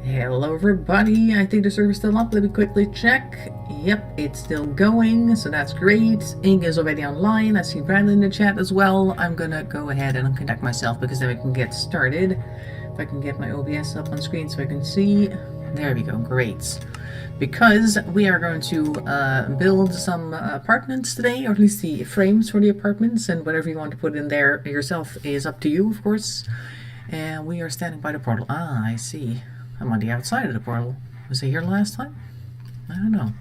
Hello everybody, I think the server's still up. Let me quickly check. Yep, it's still going, so that's great. Ink is already online. I see Brandon in the chat as well. I'm gonna go ahead and connect myself because then we can get started. If I can get my OBS up on screen so I can see. There we go, great. Because we are going to build some apartments today, or at least the frames for the apartments, and whatever you want to put in there yourself is up to you, of course. And we are standing by the portal. Ah, I see. I'm on the outside of the portal. Was I here last time? I don't know.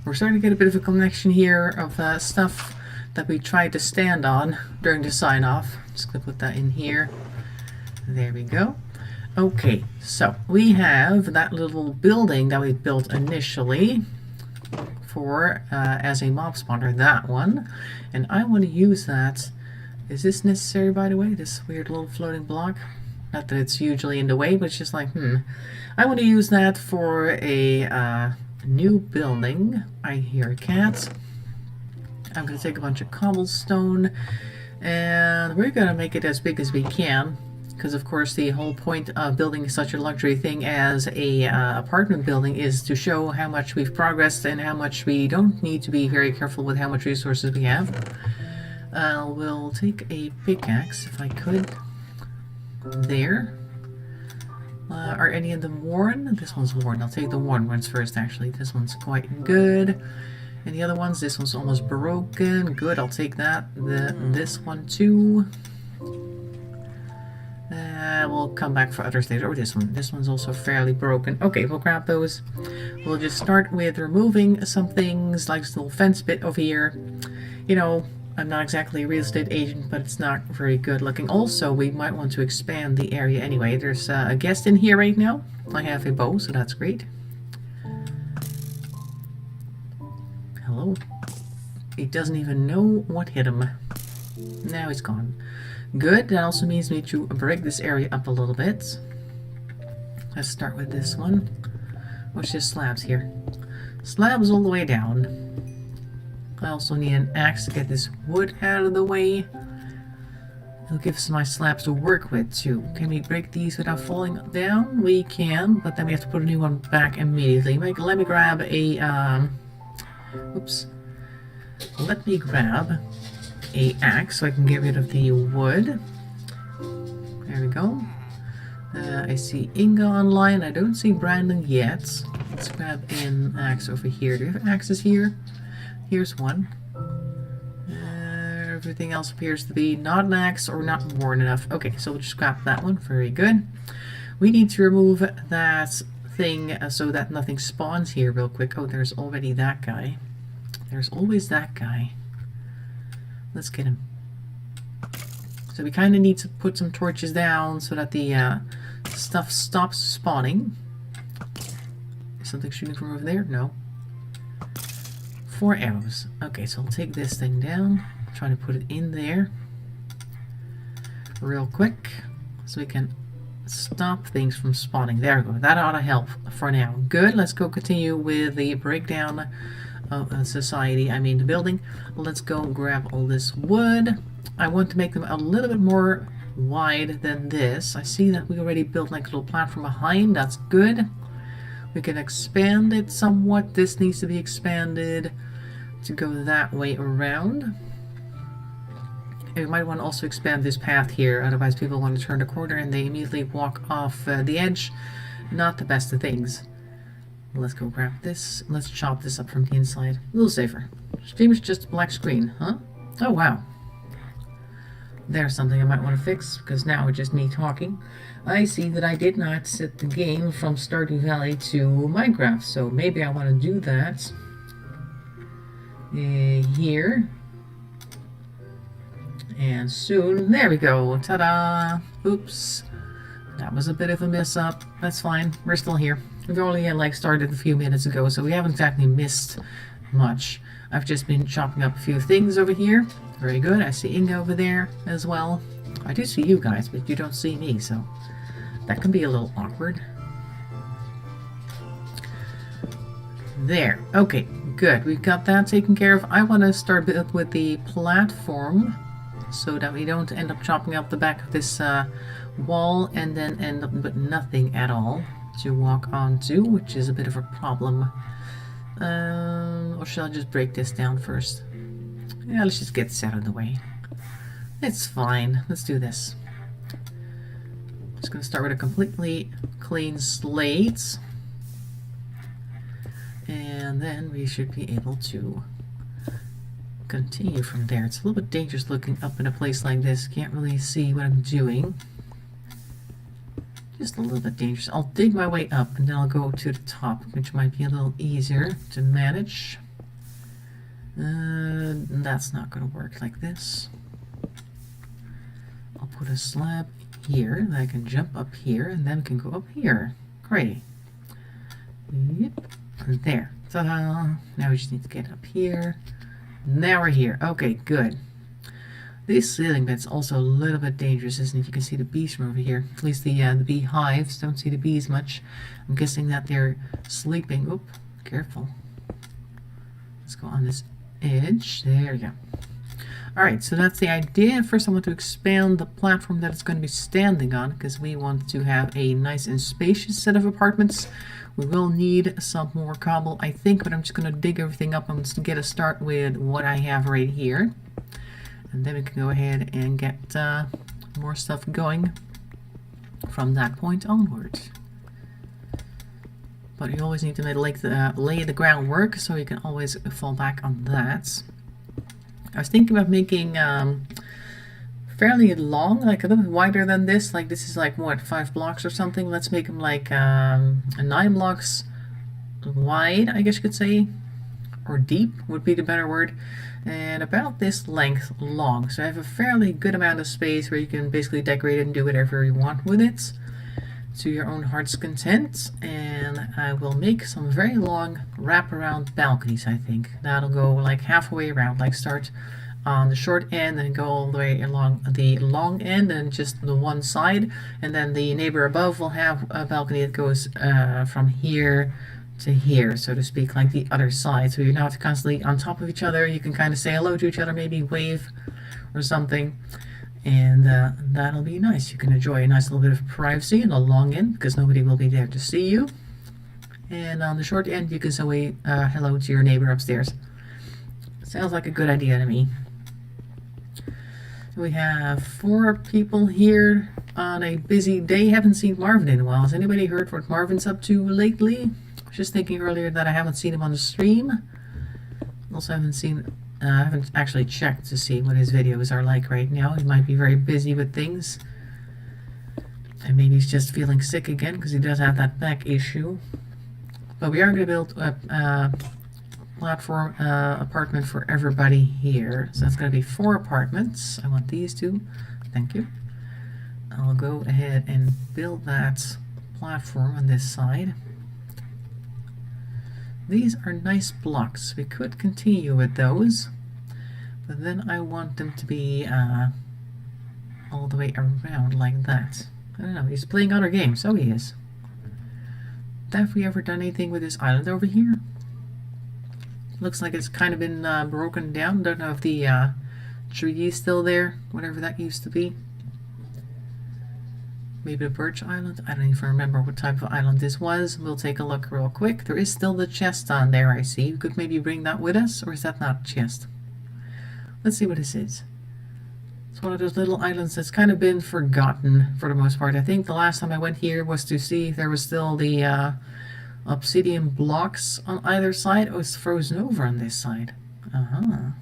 We're starting to get a bit of a connection here of stuff that we tried to stand on during the sign-off. Just gonna put that in here. There we go. Okay, so we have that little building that we built initially for as a mob spawner, that one. And I want to use that. Is this necessary, by the way? This weird little floating block? Not that it's usually in the way, but it's just like, I want to use that for a new building. I hear a cat. I'm going to take a bunch of cobblestone, and we're going to make it as big as we can. Because, of course, the whole point of building such a luxury thing as a apartment building is to show how much we've progressed and how much we don't need to be very careful with how much resources we have. We'll take a pickaxe, if I could. There. Are any of them worn? This one's worn. I'll take the worn ones first, actually. This one's quite good. And the other ones, this one's almost broken. Good, I'll take that. This one too. We'll come back for others later. Or this one. This one's also fairly broken. Okay, we'll grab those. We'll just start with removing some things, like this little fence bit over here. You know, I'm not exactly a real estate agent, but it's not very good looking. Also, we might want to expand the area anyway. There's a guest in here right now. I have a bow, so that's great. Hello. He doesn't even know what hit him. Now he's gone. Good. That also means we need to break this area up a little bit. Let's start with this one. What's just slabs here? Slabs all the way down. I also need an axe to get this wood out of the way. It'll give us my slabs to work with too. Can we break these without falling down? We can, but then we have to put a new one back immediately. Let me grab a oops. Let me grab a axe so I can get rid of the wood. There we go. I see Inga online. I don't see Brandon yet. Let's grab an axe over here. Do we have axes here? Here's one. Everything else appears to be not an axe or not worn enough. Okay, so we'll just scrap that one. Very good. We need to remove that thing so that nothing spawns here real quick. Oh, there's already that guy. There's always that guy. Let's get him. So we kind of need to put some torches down so that the stuff stops spawning. Is something shooting from over there? No. 4 arrows. Okay, so I'll take this thing down. Try to put it in there real quick so we can stop things from spawning. There we go. That ought to help for now. Good. Let's go continue with the breakdown of society. I mean the building. Let's go grab all this wood. I want to make them a little bit more wide than this. I see that we already built like a little platform behind. That's good. We can expand it somewhat. This needs to be expanded to go that way around. And we might want to also expand this path here, otherwise people want to turn the corner and they immediately walk off the edge. Not the best of things. Let's go grab this. Let's chop this up from the inside. A little safer. Stream is just a black screen, huh? Oh wow. There's something I might want to fix, because now it's just me talking. I see that I did not set the game from Stardew Valley to Minecraft, so maybe I want to do that here. And soon. There we go. Ta-da! Oops. That was a bit of a mess-up. That's fine. We're still here. We've only like started a few minutes ago, so we haven't exactly missed much. I've just been chopping up a few things over here. Very good. I see Inga over there as well. I do see you guys, but you don't see me, so that can be a little awkward. There. Okay, good. We've got that taken care of. I want to start with the platform so that we don't end up chopping up the back of this wall and then end up with nothing at all. to walk onto, which is a bit of a problem. Or shall I just break this down first? Yeah, let's just get this out of the way. It's fine. Let's do this. Just going to start with a completely clean slate. And then we should be able to continue from there. It's a little bit dangerous looking up in a place like this. Can't really see what I'm doing. Just a little bit dangerous. I'll dig my way up and then I'll go to the top, which might be a little easier to manage. That's not going to work like this. I'll put a slab here, then I can jump up here, and then we can go up here. Great. Yep. There. Ta-da! Now we just need to get up here. Now we're here. Okay, good. This ceiling bit's also a little bit dangerous, isn't it? You can see the bees from over here. At least the beehives. Don't see the bees much. I'm guessing that they're sleeping. Oop, careful. Let's go on this edge. There we go. Alright, so that's the idea. First I want to expand the platform that it's going to be standing on, because we want to have a nice and spacious set of apartments. We will need some more cobble, I think, but I'm just going to dig everything up and just get a start with what I have right here. And then we can go ahead and get more stuff going from that point onward. But you always need to lay the groundwork, so you can always fall back on that. I was thinking about making fairly long, like a little bit wider than this. Like this is like what, 5 blocks or something. Let's make them like 9 blocks wide, I guess you could say, or deep would be the better word, and about this length long. So I have a fairly good amount of space where you can basically decorate it and do whatever you want with it to your own heart's content. And I will make some very long wraparound balconies. I think that'll go like halfway around, like start on the short end and go all the way along the long end and just the one side, and then the neighbor above will have a balcony that goes from here to here, so to speak, like the other side, so you're not constantly on top of each other. You can kind of say hello to each other, maybe wave or something, and that'll be nice. You can enjoy a nice little bit of privacy in the long end because nobody will be there to see you, and on the short end you can say hello to your neighbor upstairs. Sounds like a good idea to me. We have 4 people here on a busy day. Haven't seen Marvin in a while. Has anybody heard what Marvin's up to lately? I was just thinking earlier that I haven't seen him on the stream. Also haven't actually checked to see what his videos are like right now. He might be very busy with things. And maybe he's just feeling sick again because he does have that back issue. But we are going to build a platform apartment for everybody here. So that's going to be 4 apartments. I want these 2. Thank you. I'll go ahead and build that platform on this side. These are nice blocks. We could continue with those, but then I want them to be all the way around like that. I don't know. He's playing other games. So he is. Have we ever done anything with this island over here? Looks like it's kind of been broken down. Don't know if the tree is still there, whatever that used to be. Maybe a birch island? I don't even remember what type of island this was. We'll take a look real quick. There is still the chest on there, I see. We could maybe bring that with us, or is that not a chest? Let's see what this is. It's one of those little islands that's kind of been forgotten for the most part. I think the last time I went here was to see if there was still the obsidian blocks on either side. Oh, it's frozen over on this side. A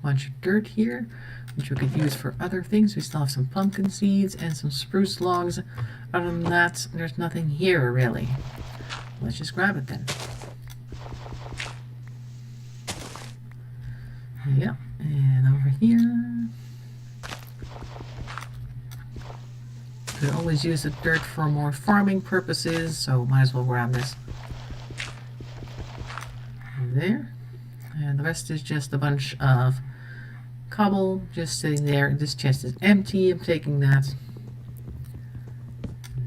bunch of dirt here, which we could use for other things. We still have some pumpkin seeds and some spruce logs. Other than that, there's nothing here really. Let's just grab it then. Yeah, and over here. Could always use the dirt for more farming purposes, so might as well grab this. There. And the rest is just a bunch of cobble just sitting there. This chest is empty. I'm taking that.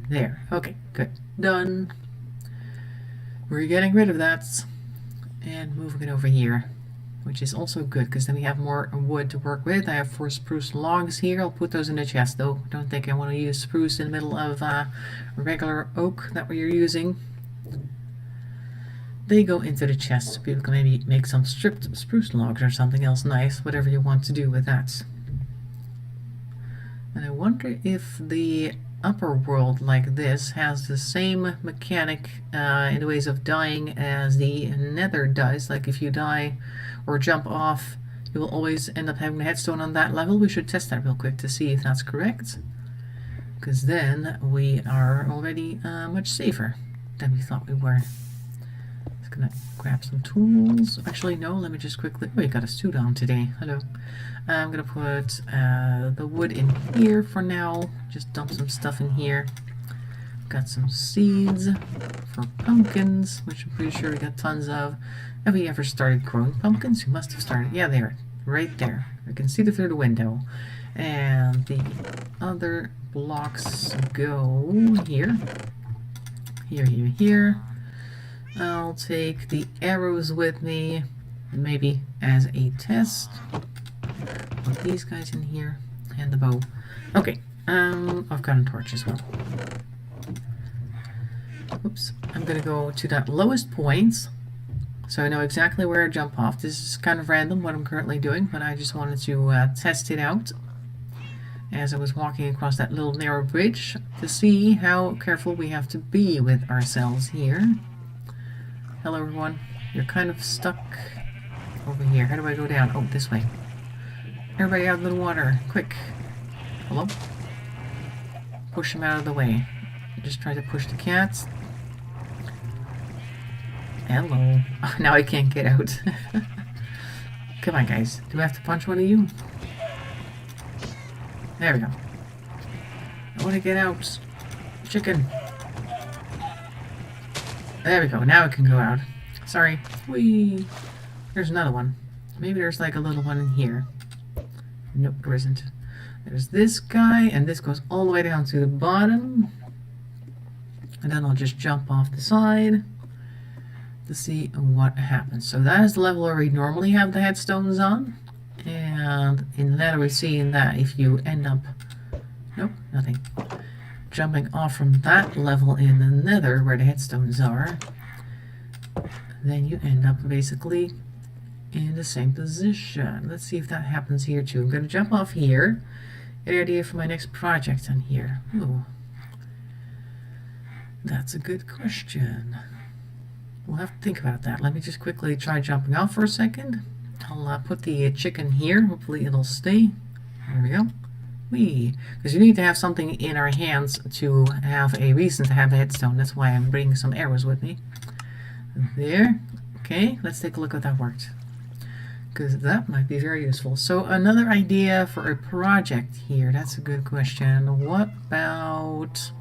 There. Okay, good. Done. We're getting rid of that and moving it over here. which is also good because then we have more wood to work with. I have 4 spruce logs here. I'll put those in the chest though. Don't think I want to use spruce in the middle of regular oak that we're using. They go into the chest so people can maybe make some stripped spruce logs or something else nice, whatever you want to do with that. And I wonder if the upper world like this has the same mechanic in the ways of dying as the nether does. Like if you die or jump off, you will always end up having a headstone on that level. We should test that real quick to see if that's correct, because then we are already much safer than we thought we were. Just gonna grab some tools. Actually, no, let me just quickly... Oh, you got a suit on today. Hello. I'm gonna put the wood in here for now. Just dump some stuff in here. Got some seeds for pumpkins, which I'm pretty sure we got tons of. Have we ever started growing pumpkins? We must have started. Yeah, they are right there. I can see them through the window. And the other blocks go here. Here, here, here. I'll take the arrows with me, maybe as a test. Put these guys in here, and the bow. Okay, I've got a torch as well. Oops, I'm gonna go to that lowest point, so I know exactly where to jump off. This is kind of random what I'm currently doing, but I just wanted to test it out as I was walking across that little narrow bridge to see how careful we have to be with ourselves here. Hello everyone, you're kind of stuck over here. How do I go down? Oh, this way. Everybody out of the water, quick. Hello? Push him out of the way. Just try to push the cat. Hello. Oh, now I can't get out. Come on guys, do I have to punch one of you? There we go. I want to get out. Chicken. There we go, now it can go out. Sorry. Whee! There's another one. Maybe there's like a little one in here. Nope, there isn't. There's this guy, and this goes all the way down to the bottom. And then I'll just jump off the side to see what happens. So that is the level where we normally have the headstones on. And in that we're seeing that if you end up... Nope, nothing. Jumping off from that level in the nether where the headstones are, then you end up basically in the same position. Let's see if that happens here too. I'm going to jump off here. Get an idea for my next project on here. Ooh. That's a good question. We'll have to think about that. Let me just quickly try jumping off for a second. I'll put the chicken here. Hopefully it'll stay. There we go. Whee! Because you need to have something in our hands to have a reason to have a headstone. That's why I'm bringing some arrows with me. There. Okay, let's take a look at that worked. Because that might be very useful. So another idea for a project here. That's a good question. What about...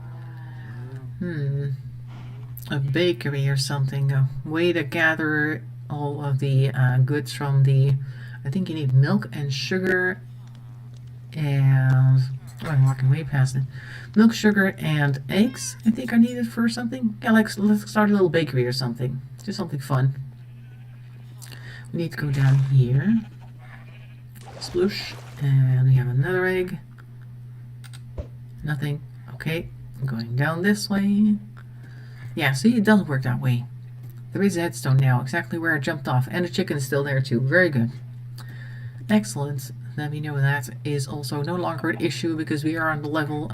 a bakery or something. A way to gather all of the goods from the... I think you need milk and sugar and... Oh, I'm walking way past it. Milk, sugar, and eggs, I think, are needed for something. Yeah, let's start a little bakery or something. Just something fun. We need to go down here. Sploosh. And we have another egg. Nothing. Okay. I'm going down this way. Yeah, see, it doesn't work that way. There is a headstone now, exactly where I jumped off. And the chicken is still there too. Very good. Excellent. Let me know that is also no longer an issue because we are on the level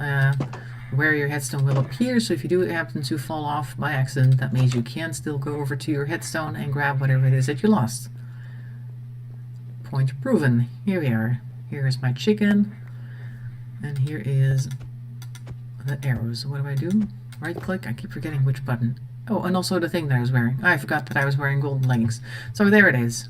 where your headstone will appear. So if you do happen to fall off by accident, that means you can still go over to your headstone and grab whatever it is that you lost. Point proven. Here we are. Here is my chicken. And here is the arrows. What do I do? Right click? I keep forgetting which button. Oh, and also the thing that I was wearing. I forgot that I was wearing golden leggings. So there it is.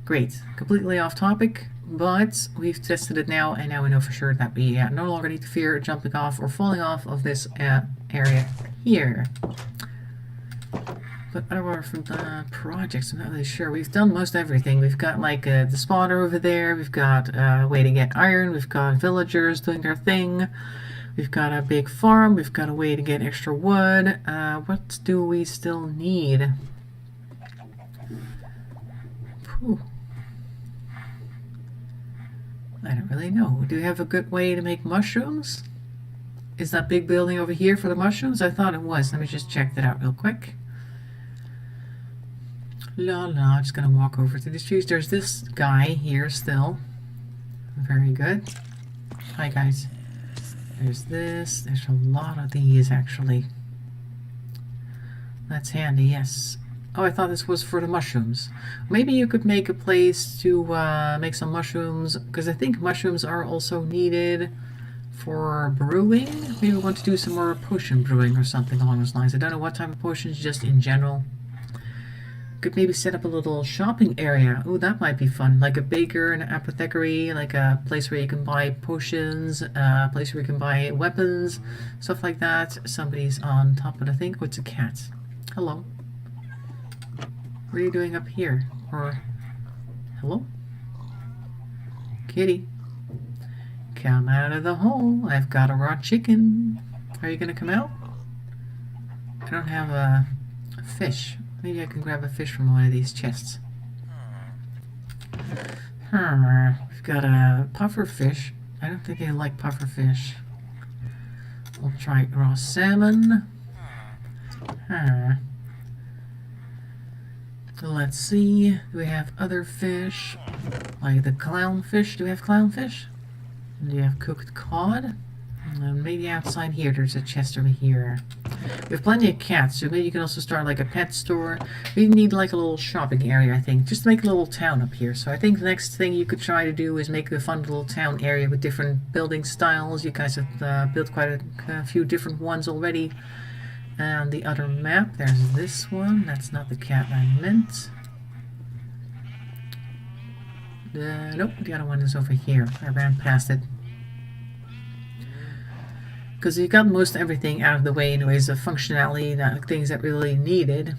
Great. Completely off topic, but we've tested it now, and now we know for sure that we no longer need to fear jumping off or falling off of this area here. But otherwise from the projects, I'm not really sure. We've done most everything. We've got like the spawner over there. We've got a way to get iron. We've got villagers doing their thing. We've got a big farm. We've got a way to get extra wood. What do we still need? Whew. I don't really know. Do we have a good way to make mushrooms? Is that big building over here for the mushrooms? I thought it was. Let me just check that out real quick. I'm just gonna walk over to these trees. There's this guy here still. Very good. Hi guys. There's this. There's a lot of these actually. That's handy, yes. Oh, I thought this was for the mushrooms. Maybe you could make a place to make some mushrooms, because I think mushrooms are also needed for brewing. Maybe we want to do some more potion brewing or something along those lines. I don't know what type of potions, just in general. Could maybe set up a little shopping area. Oh, that might be fun. Like a baker and an apothecary, like a place where you can buy potions, a place where you can buy weapons, stuff like that. Somebody's on top of the thing. Oh, it's a cat. Hello. What are you doing up here? Or, hello? Kitty. Come out of the hole. I've got a raw chicken. Are you gonna come out? I don't have a fish. Maybe I can grab a fish from one of these chests. We've got a puffer fish. I don't think I like puffer fish. We'll try raw salmon. Let's see. Do we have other fish? Like the clownfish. Do we have clownfish? Do you have cooked cod? And maybe outside here, there's a chest over here. We have plenty of cats, so maybe you can also start like a pet store. We need like a little shopping area, I think, just to make a little town up here. So I think the next thing you could try to do is make a fun little town area with different building styles. You guys have built quite a few different ones already. And the other map, there's this one. That's not the cat I meant. Nope, the other one is over here. I ran past it. Because you got most everything out of the way anyways, the functionality, the things that really needed.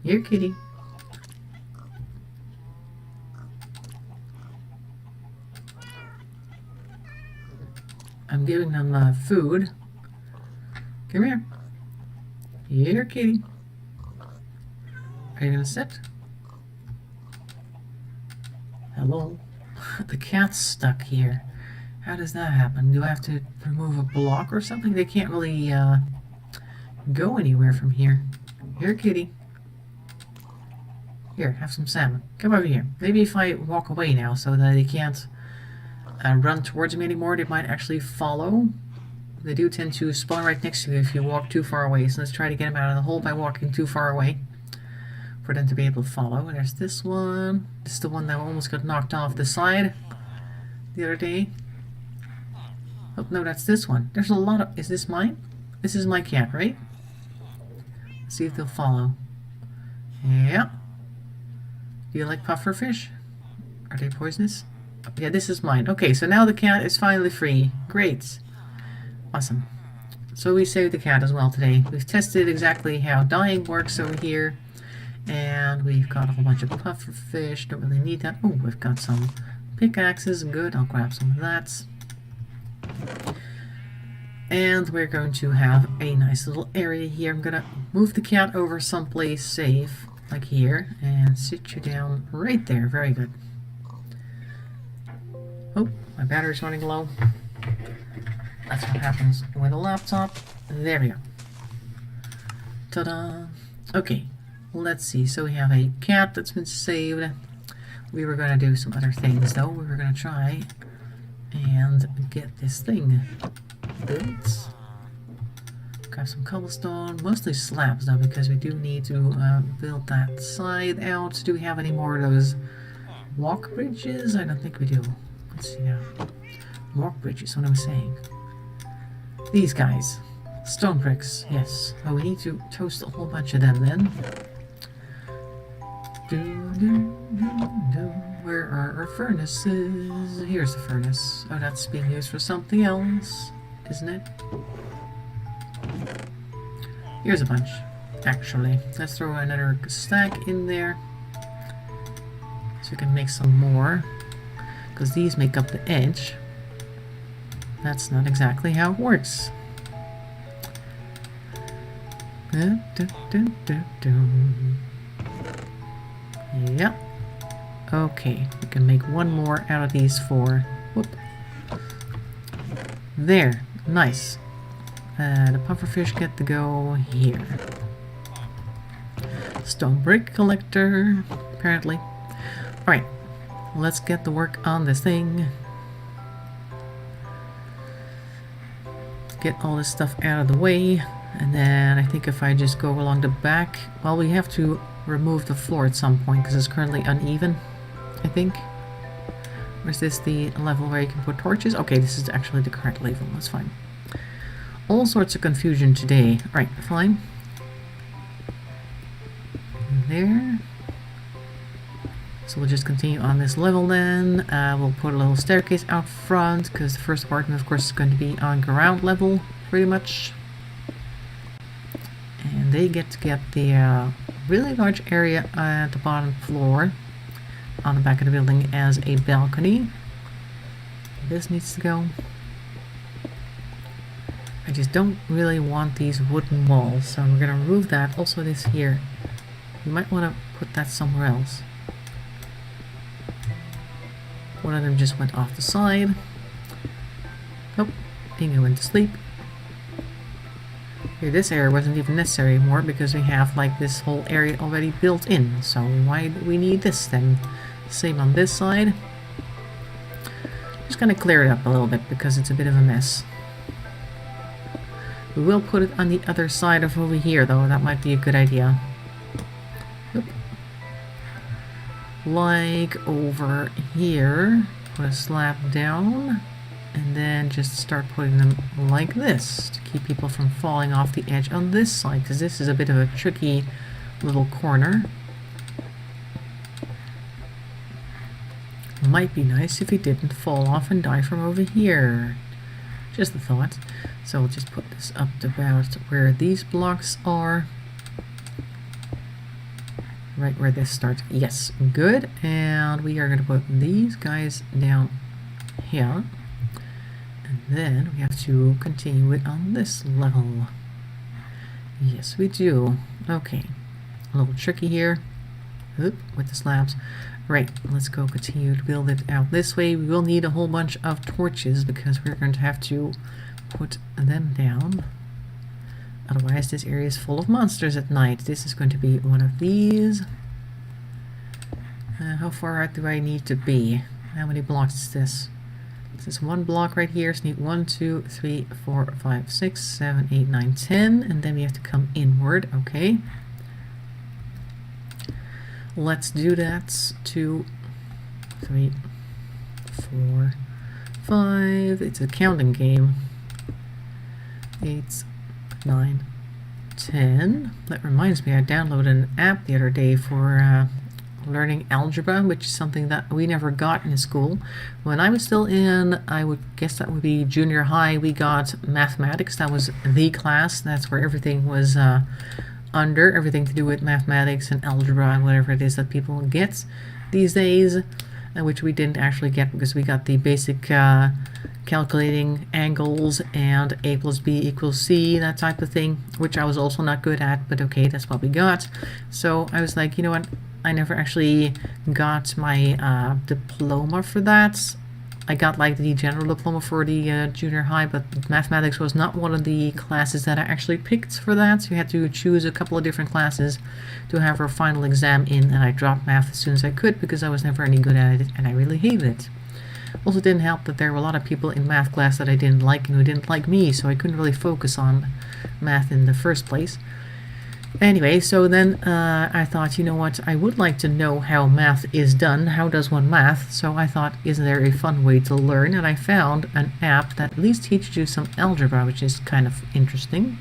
Here, kitty. I'm giving them food. Come here. Here, kitty. Are you gonna sit? Hello? The cat's stuck here. How does that happen? Do I have to remove a block or something? They can't really go anywhere from here. Here, kitty. Here, have some salmon. Come over here. Maybe if I walk away now so that they can't run towards me anymore, they might actually follow. They do tend to spawn right next to you if you walk too far away. So let's try to get them out of the hole by walking too far away for them to be able to follow. And there's this one. This is the one that almost got knocked off the side the other day. Oh, no, that's this one. There's a lot of... Is this mine? This is my cat, right? Let's see if they'll follow. Yeah. Do you like puffer fish? Are they poisonous? Oh, yeah, this is mine. Okay, so now the cat is finally free. Great. Awesome. So we saved the cat as well today. We've tested exactly how dying works over here. And we've got a whole bunch of puffer fish. Don't really need that. Oh, we've got some pickaxes. Good, I'll grab some of that. And we're going to have a nice little area here. I'm gonna move the cat over someplace safe, like here, and sit you down right there. Very good. Oh, my battery's running low. That's what happens with a laptop. There we go. Ta-da! Okay, let's see. So we have a cat that's been saved. We were gonna do some other things though. We were gonna try and get this thing built. Grab some cobblestone, mostly slabs though, because we do need to build that side out. Do we have any more of those walk bridges? I don't think we do. Let's see now. Walk bridges, what am I saying? These guys. Stone bricks, yes. Oh, we need to toast a whole bunch of them then. Where are our furnaces? Here's the furnace. Oh, that's being used for something else, isn't it? Here's a bunch, actually. Let's throw another stack in there so we can make some more, because these make up the edge. That's not exactly how it works. Yep. Okay, we can make one more out of these 4. Whoop. There, nice. The pufferfish get to go here. Stone brick collector, apparently. Alright, let's get to work on this thing. Get all this stuff out of the way. And then I think if I just go along the back, well, we have to remove the floor at some point because it's currently uneven, I think. Or is this the level where you can put torches? Okay, this is actually the correct level, that's fine. All sorts of confusion today. Alright, fine. There. So we'll just continue on this level then. We'll put a little staircase out front because the first apartment, of course, is going to be on ground level, pretty much. And they get to get the really large area at the bottom floor on the back of the building as a balcony. This needs to go. I just don't really want these wooden walls, so we're going to remove that. Also this here. You might want to put that somewhere else. One of them just went off the side. Oh, Inga went to sleep. Here, this area wasn't even necessary anymore because we have like this whole area already built in. So why do we need this then? Same on this side. Just gonna clear it up a little bit because it's a bit of a mess. We will put it on the other side of over here though. That might be a good idea. Oop. Like over here. Put a slab down. And then just start putting them like this to keep people from falling off the edge on this side, because this is a bit of a tricky little corner. Might be nice if he didn't fall off and die from over here. Just a thought. So we'll just put this up to about where these blocks are. Right where this starts. Yes, good. And we are going to put these guys down here. And then we have to continue it on this level. Yes, we do. Okay. A little tricky here. Oop, with the slabs. Right, let's go continue to build it out this way. We will need a whole bunch of torches because we're going to have to put them down. Otherwise, this area is full of monsters at night. This is going to be one of these. How far out do I need to be? How many blocks is this? This is 1 block right here, so need 1, 2, 3, 4, 5, 6, 7, 8, 9, 10, and then we have to come inward, okay. Let's do that. 2, 3, 4, 5, it's a counting game. 8, 9, 10. That reminds me, I downloaded an app the other day for learning algebra, which is something that we never got in school. When I was still in, I would guess that would be junior high, we got mathematics. That was the class. That's where everything was under, everything to do with mathematics and algebra and whatever it is that people get these days, which we didn't actually get because we got the basic calculating angles and A plus B equals C, that type of thing, which I was also not good at, but okay, that's what we got. So I was like, you know what, I never actually got my diploma for that. I got like the general diploma for the junior high, but mathematics was not one of the classes that I actually picked for that. So you had to choose a couple of different classes to have our final exam in, and I dropped math as soon as I could because I was never any good at it and I really hated it. Also didn't help that there were a lot of people in math class that I didn't like and who didn't like me, so I couldn't really focus on math in the first place. Anyway, so then I thought, you know what, I would like to know how math is done. How does one math? So I thought, is there a fun way to learn? And I found an app that at least teaches you some algebra, which is kind of interesting.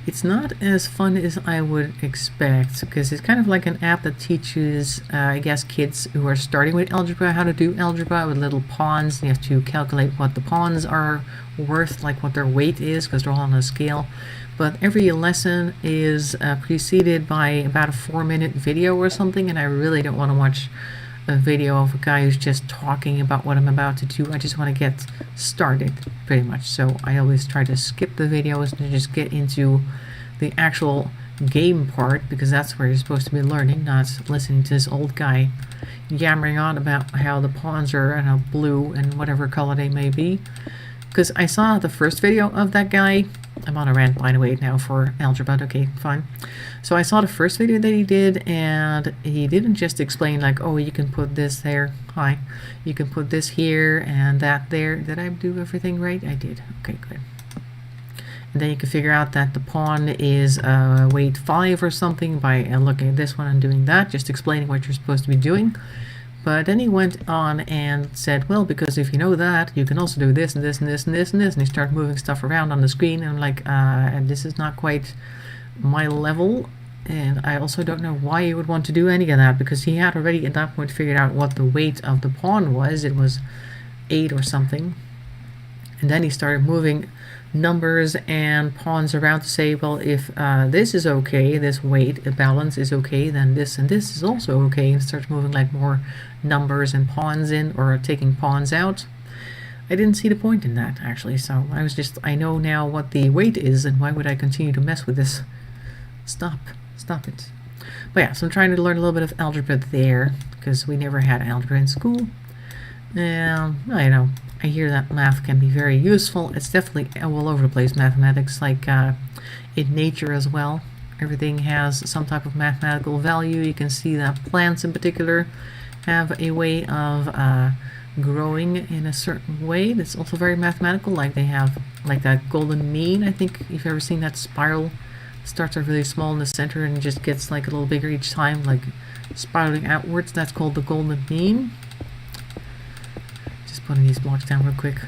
It's not as fun as I would expect, because it's kind of like an app that teaches, I guess, kids who are starting with algebra how to do algebra with little pawns. You have to calculate what the pawns are worth, like what their weight is, because they're all on a scale. But every lesson is preceded by about a 4-minute video or something, and I really don't want to watch a video of a guy who's just talking about what I'm about to do. I just want to get started, pretty much. So I always try to skip the videos and just get into the actual game part, because that's where you're supposed to be learning, not listening to this old guy yammering on about how the pawns are, I don't know, blue and whatever color they may be. Because I saw the first video of that guy. I'm on a rant, by the way, now for algebra. Okay, fine. So I saw the first video that he did, and he didn't just explain like, oh, you can put this there. Hi. You can put this here and that there. Did I do everything right? I did. Okay, good. And then you can figure out that the pawn is weight 5 or something by looking at this one and doing that, just explaining what you're supposed to be doing. But then he went on and said, well, because if you know that, you can also do this and this and this and this and this, and he started moving stuff around on the screen, and I'm like, this is not quite my level, and I also don't know why he would want to do any of that, because he had already at that point figured out what the weight of the pawn was. It was 8 or something, and then he started moving numbers and pawns around to say, well, if this is okay, this weight balance is okay, then this and this is also okay, and starts moving like more numbers and pawns in, or taking pawns out. I didn't see the point in that, actually, so I know now what the weight is, and why would I continue to mess with this? Stop it. But yeah, so I'm trying to learn a little bit of algebra there, because we never had algebra in school. I know, I hear that math can be very useful. It's definitely all over the place, mathematics, like in nature as well. Everything has some type of mathematical value. You can see that plants in particular have a way of growing in a certain way that's also very mathematical, like they have like that golden mean. I think if you've ever seen that spiral, it starts off really small in the center and just gets like a little bigger each time, like spiraling outwards. That's called the golden mean. Just putting these blocks down real quick.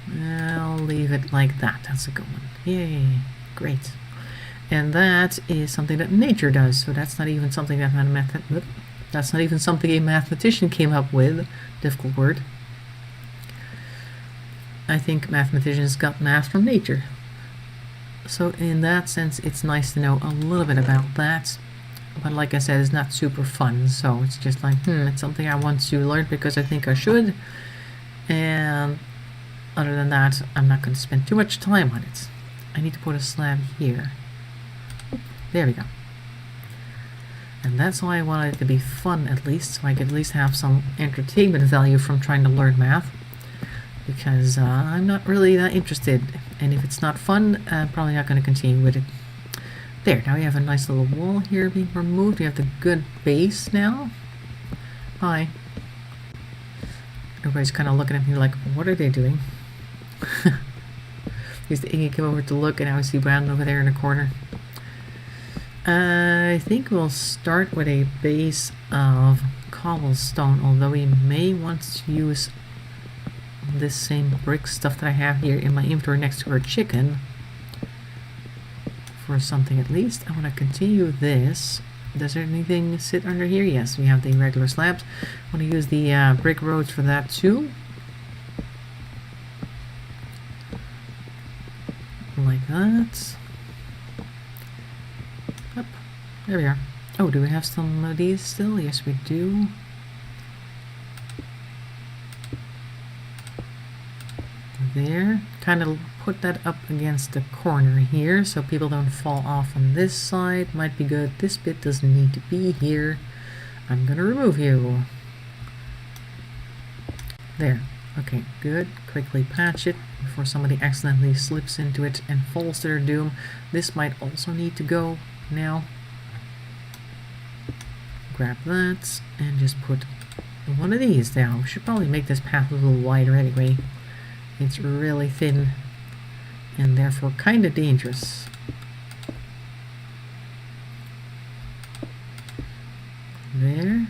I'll leave it like that. That's a good one. Yay, great. And that is something that nature does, so that's not even something that that's not even something a mathematician came up with. Difficult word. I think mathematicians got math from nature. So in that sense, it's nice to know a little bit about that. But like I said, it's not super fun. So it's just like, it's something I want to learn because I think I should. And other than that, I'm not going to spend too much time on it. I need to put a slab here. There we go. And that's why I wanted it to be fun, at least, so I could at least have some entertainment value from trying to learn math. Because I'm not really that interested, and if it's not fun, I'm probably not going to continue with it. There, now we have a nice little wall here being removed. We have the good base now. Hi. Everybody's kind of looking at me like, what are they doing? Because Inge came over to look, and now I see Brandon over there in the corner. I think we'll start with a base of cobblestone, although we may want to use this same brick stuff that I have here in my inventory next to our chicken for something at least. I want to continue this. Does there anything sit under here? Yes, we have the regular slabs. I want to use the brick roads for that too. Like that. Up. There we are. Oh, do we have some of these still? Yes, we do. There. Kind of put that up against the corner here so people don't fall off on this side. Might be good. This bit doesn't need to be here. I'm gonna remove you. There. Okay, good. Quickly patch it before somebody accidentally slips into it and falls to their doom. This might also need to go now. Grab that and just put one of these down. We should probably make this path a little wider anyway. It's really thin and therefore kind of dangerous. There.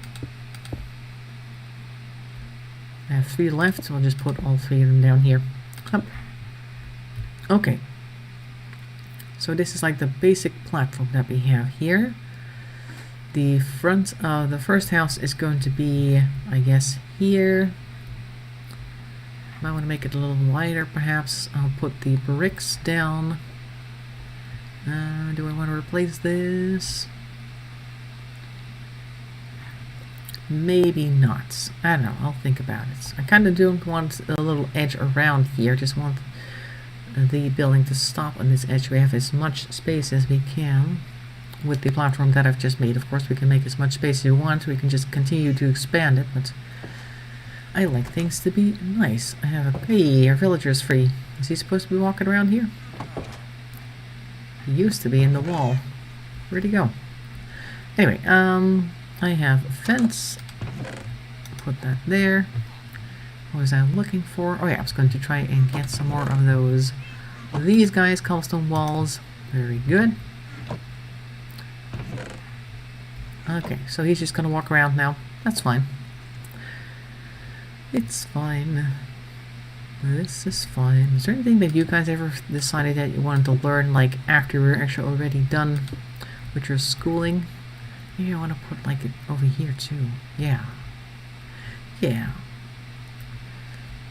I have 3 left, so I'll just put all 3 of them down here. Up. Okay. So this is like the basic platform that we have here. The front of the first house is going to be, I guess, here. Might want to make it a little wider, perhaps. I'll put the bricks down. Do I want to replace this? Maybe not. I don't know. I'll think about it. I kind of don't want a little edge around here. Just want the building to stop on this edge. We have as much space as we can. with the platform that I've just made. Of course, we can make as much space as we want. We can just continue to expand it, but I like things to be nice. I have a... Hey, our villager's free. Is he supposed to be walking around here? He used to be in the wall. Where'd he go? Anyway, I have a fence. Put that there. What was I looking for? Oh yeah, I was going to try and get some more of those. These guys, cobblestone walls. Very good. Okay, so he's just going to walk around now. That's fine. It's fine. This is fine. Is there anything that you guys ever decided that you wanted to learn, like, after we were actually already done with your schooling? Maybe I want to put, like, it over here, too. Yeah. Yeah.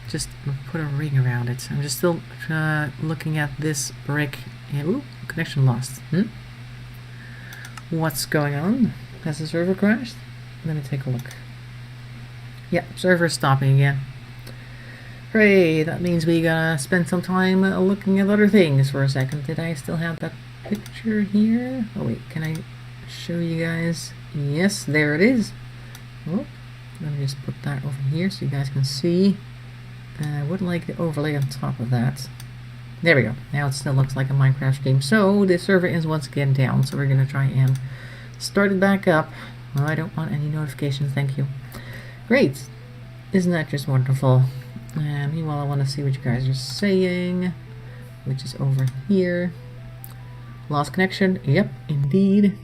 Just put a ring around it. I'm just still looking at this brick. Yeah, ooh, connection lost. What's going on? Has the server crashed? Let me take a look. Yeah, server's stopping again. Hooray, that means we gotta spend some time looking at other things for a second. Did I still have that picture here? Oh wait, can I show you guys? Yes, there it is. Oh, let me just put that over here so you guys can see. I would like the overlay on top of that. There we go. Now it still looks like a Minecraft stream. So the server is once again down, so we're gonna try and start it back up. Oh, I don't want any notifications, thank you. Great. Isn't that just wonderful? And meanwhile, I want to see what you guys are saying, which is over here. Lost connection. Yep, indeed.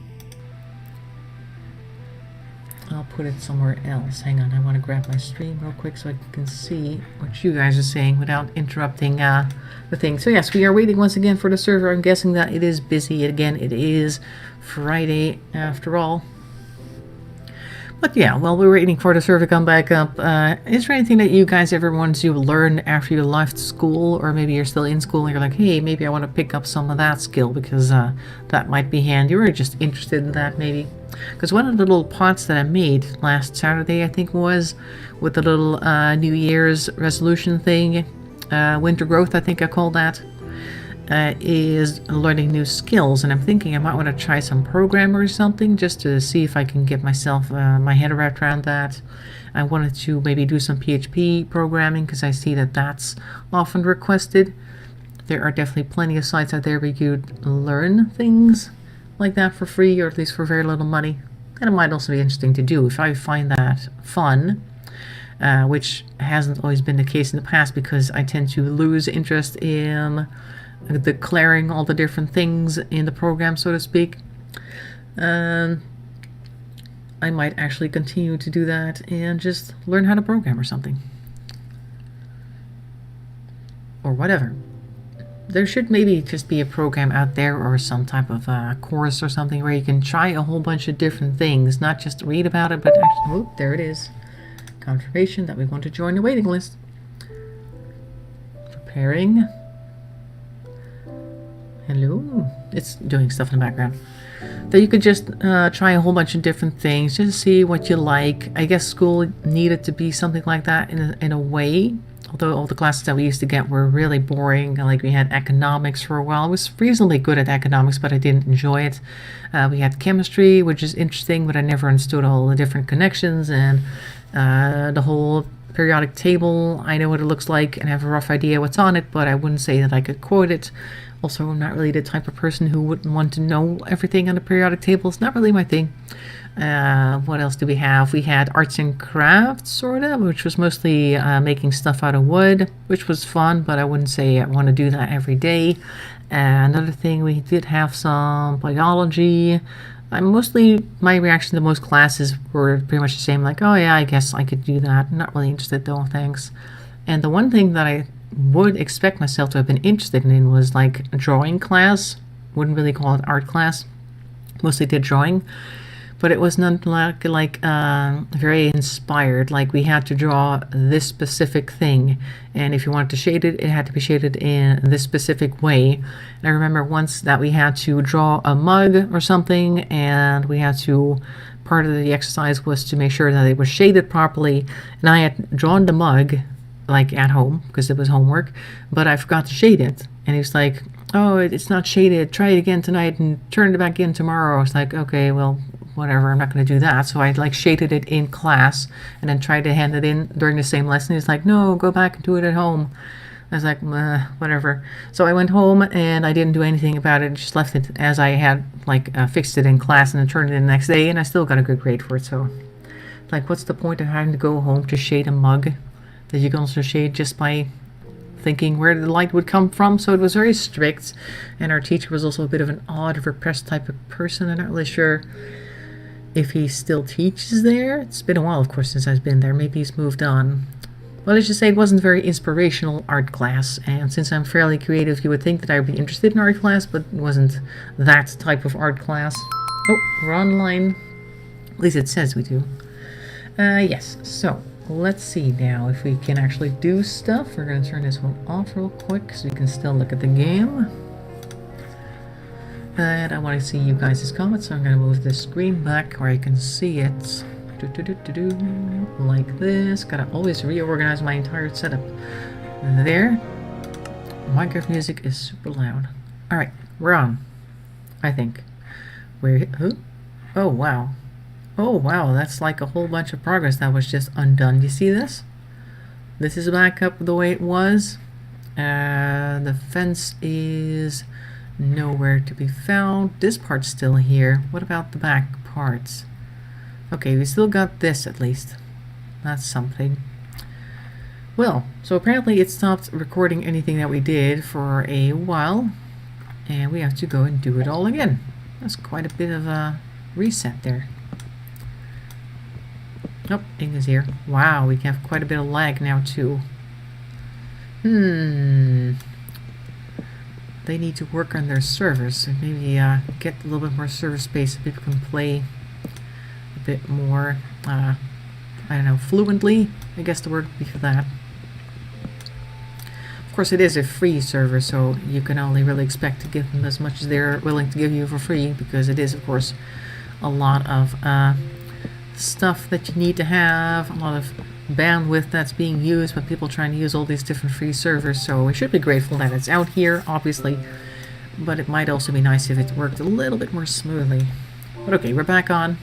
I'll put it somewhere else. Hang on, I want to grab my stream real quick so I can see what you guys are saying without interrupting the thing. So yes, we are waiting once again for the server. I'm guessing that it is busy. Again, it is Friday after all. But yeah, while we're waiting for the server to come back up, is there anything that you guys ever wanted to learn after you left school, or maybe you're still in school and you're like, hey, maybe I want to pick up some of that skill because that might be handy, or just interested in that maybe? Because one of the little pots that I made last Saturday, I think was, with the little New Year's resolution thing, winter growth, I think I called that, is learning new skills, and I'm thinking I might want to try some programmer or something just to see if I can get myself my head wrapped around that. I wanted to maybe do some PHP programming because I see that that's often requested. There are definitely plenty of sites out there where you could learn things like that for free, or at least for very little money. And it might also be interesting to do if I find that fun, which hasn't always been the case in the past because I tend to lose interest in declaring all the different things in the program, so to speak. I might actually continue to do that and just learn how to program or something. Or whatever. There should maybe just be a program out there or some type of course or something where you can try a whole bunch of different things, not just read about it, but actually... Oh, there it is. Confirmation that we want to join the waiting list. Preparing. Hello. It's doing stuff in the background. That you could just try a whole bunch of different things, just see what you like. I guess school needed to be something like that in a way. Although all the classes that we used to get were really boring. Like we had economics for a while. I was reasonably good at economics, but I didn't enjoy it. We had chemistry, which is interesting, but I never understood all the different connections and the whole periodic table. I know what it looks like and have a rough idea what's on it, but I wouldn't say that I could quote it. Also, I'm not really the type of person who wouldn't want to know everything on the periodic table. It's not really my thing. What else do we have? We had arts and crafts, sort of, which was mostly making stuff out of wood, which was fun, but I wouldn't say I want to do that every day. Another thing, we did have some biology. Mostly, my reaction to most classes were pretty much the same, like, oh yeah, I guess I could do that. I'm not really interested though, thanks. And the one thing that I would expect myself to have been interested in was like a drawing class. Wouldn't really call it art class. Mostly did drawing, but it was not like very inspired. Like we had to draw this specific thing, and if you wanted to shade it, it had to be shaded in this specific way. And I remember once that we had to draw a mug or something, and we had to, part of the exercise was to make sure that it was shaded properly, and I had drawn the mug like at home because it was homework, but I forgot to shade it, And he was like, oh, it's not shaded. Try it again tonight and turn it back in tomorrow. I was like, okay, well, whatever. I'm not going to do that. So I like shaded it in class and then tried to hand it in during the same lesson. He's like, no, go back and do it at home. I was like, whatever. So I went home and I didn't do anything about it. Just left it as I had like fixed it in class and then turned it in the next day. And I still got a good grade for it. So like, what's the point of having to go home to shade a mug that you can also shade just by thinking where the light would come from? So it was very strict, and our teacher was also a bit of an odd, repressed type of person. I'm not really sure if he still teaches there. It's been a while, of course, since I've been there. Maybe he's moved on. Well, let's just say it wasn't a very inspirational art class, and since I'm fairly creative, you would think that I would be interested in art class, but it wasn't that type of art class. Oh, we're online. At least it says we do. Yes, so let's see now if we can actually do stuff. We're going to turn this one off real quick so you can still look at the game. And I want to see you guys' comments, so I'm going to move the screen back where you can see it. Like this. Gotta always reorganize my entire setup. There. Minecraft music is super loud. Alright, we're on. I think. Huh? Oh, wow. Oh, wow, that's like a whole bunch of progress that was just undone. You see this? This is back up the way it was. The fence is nowhere to be found. This part's still here. What about the back parts? Okay, we still got this at least. That's something. Well, so apparently it stopped recording anything that we did for a while. And we have to go and do it all again. That's quite a bit of a reset there. Oh, Inga's here. Wow, we have quite a bit of lag now too. They need to work on their servers. So maybe get a little bit more server space so people can play a bit more, I don't know, fluently. I guess the word would be for that. Of course, it is a free server, so you can only really expect to give them as much as they're willing to give you for free, because it is, of course, a lot of stuff that you need to have, a lot of bandwidth that's being used by people trying to use all these different free servers. So we should be grateful that it's out here, obviously, but it might also be nice if it worked a little bit more smoothly. But okay, we're back on,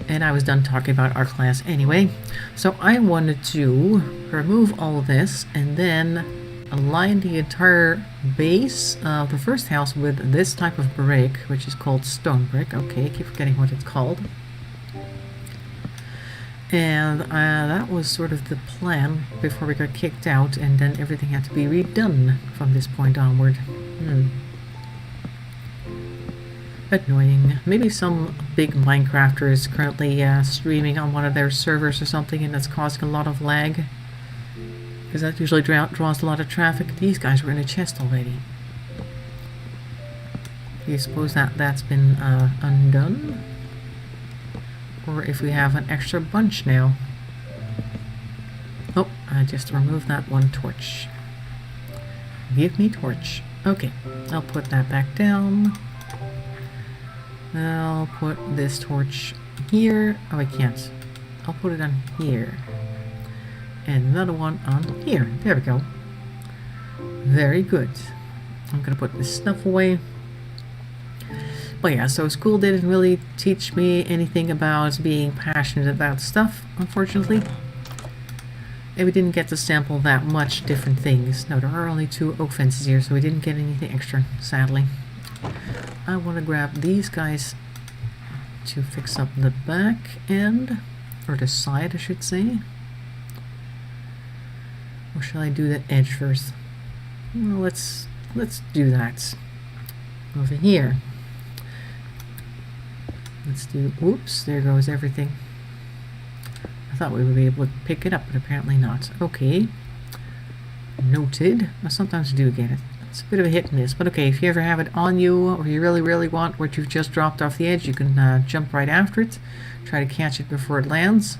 and I was done talking about our class anyway. So I wanted to remove all of this and then align the entire base of the first house with this type of brick, which is called stone brick. Okay, I keep forgetting what it's called. And that was sort of the plan before we got kicked out, and then everything had to be redone from this point onward. Annoying. Maybe some big Minecrafter is currently streaming on one of their servers or something, and that's causing a lot of lag. Because that usually draws a lot of traffic. These guys were in a chest already. Do you suppose that that's been undone? Or if we have an extra bunch now. Oh, I just removed that one torch. Give me torch. Okay, I'll put that back down. I'll put this torch here. Oh, I can't. I'll put it on here. And another one on here. There we go. Very good. I'm gonna put this stuff away. But yeah, so school didn't really teach me anything about being passionate about stuff, unfortunately. And we didn't get to sample that much different things. No, there are only 2 oak fences here, so we didn't get anything extra, sadly. I want to grab these guys to fix up the back end, or the side, I should say. Or shall I do the edge first? Well, let's do that. Over here. Let's do, oops, there goes everything. I thought we would be able to pick it up, but apparently not. Okay. Noted. Well, sometimes you do get it. It's a bit of a hit and miss, but okay, if you ever have it on you, or you really, really want what you've just dropped off the edge, you can jump right after it. Try to catch it before it lands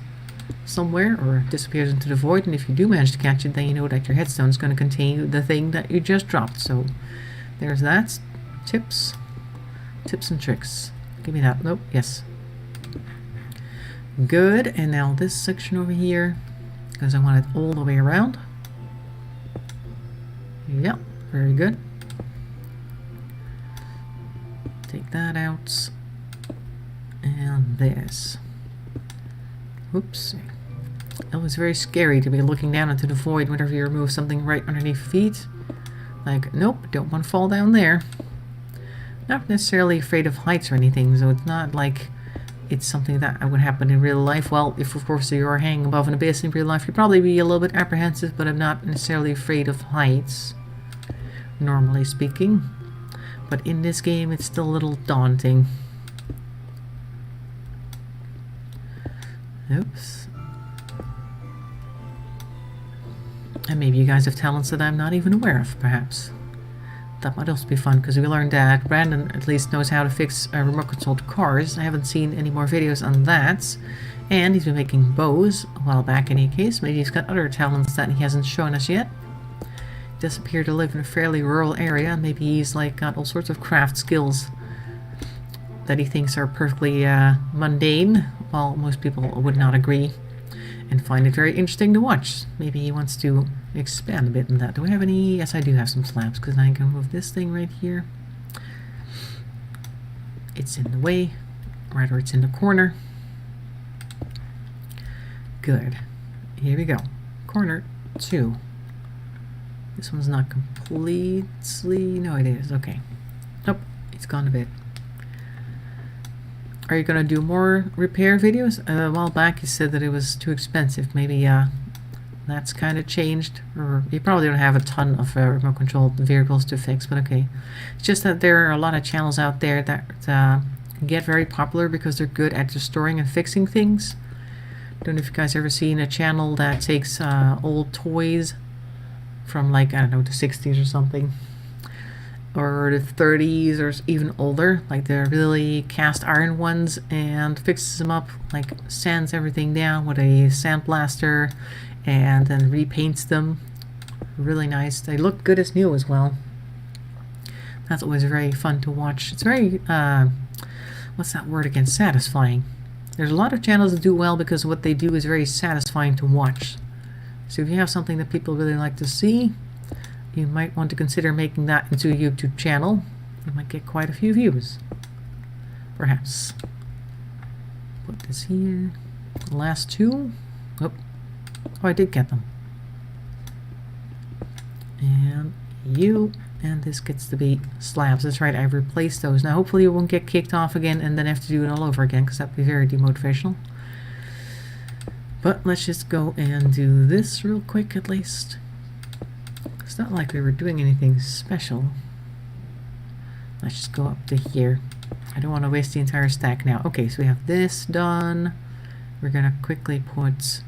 somewhere, or disappears into the void, and if you do manage to catch it, then you know that your headstone is going to contain the thing that you just dropped. So, there's that. Tips and tricks. Give me that. Nope. Yes. Good. And now this section over here, because I want it all the way around. Yep. Very good. Take that out. And this. Whoops. It was very scary to be looking down into the void whenever you remove something right underneath your feet. Like, nope, don't want to fall down there. Not necessarily afraid of heights or anything, so it's not like it's something that would happen in real life. Well, if of course you are hanging above an abyss in real life, you'd probably be a little bit apprehensive, but I'm not necessarily afraid of heights, normally speaking. But in this game, it's still a little daunting. Oops. And maybe you guys have talents that I'm not even aware of, perhaps. That might also be fun, because we learned that Brandon at least knows how to fix remote-controlled cars. I haven't seen any more videos on that. And he's been making bows a while back in any case. Maybe he's got other talents that he hasn't shown us yet. He does appear to live in a fairly rural area. Maybe he's like got all sorts of craft skills that he thinks are perfectly mundane, while most people would not agree and find it very interesting to watch. Maybe he wants to expand a bit in that. Do I have any? Yes, I do have some slabs, because I can move this thing right here. It's in the way, right, or it's in the corner. Good. Here we go. Corner 2. This one's not completely... No, it is. Okay. Nope. It's gone a bit. Are you going to do more repair videos? A while back you said that it was too expensive. Maybe that's kind of changed. Or you probably don't have a ton of remote-controlled vehicles to fix, but okay. It's just that there are a lot of channels out there that get very popular because they're good at restoring and fixing things. Don't know if you guys ever seen a channel that takes old toys from, like, I don't know, the 60s or something, or the 30s, or even older, like the really cast iron ones, and fixes them up, like sands everything down with a sandblaster and then repaints them. Really nice. They look good as new as well. That's always very fun to watch. It's very what's that word again? Satisfying. There's a lot of channels that do well because what they do is very satisfying to watch. So if you have something that people really like to see, you might want to consider making that into a YouTube channel. You might get quite a few views. Perhaps. Put this here. The last two. Oh, I did get them. And you. And this gets to be slabs. That's right, I've replaced those. Now hopefully you won't get kicked off again and then have to do it all over again, because that would be very demotivational. But let's just go and do this real quick at least. It's not like we were doing anything special. Let's just go up to here. I don't want to waste the entire stack now. Okay, so we have this done. We're gonna quickly put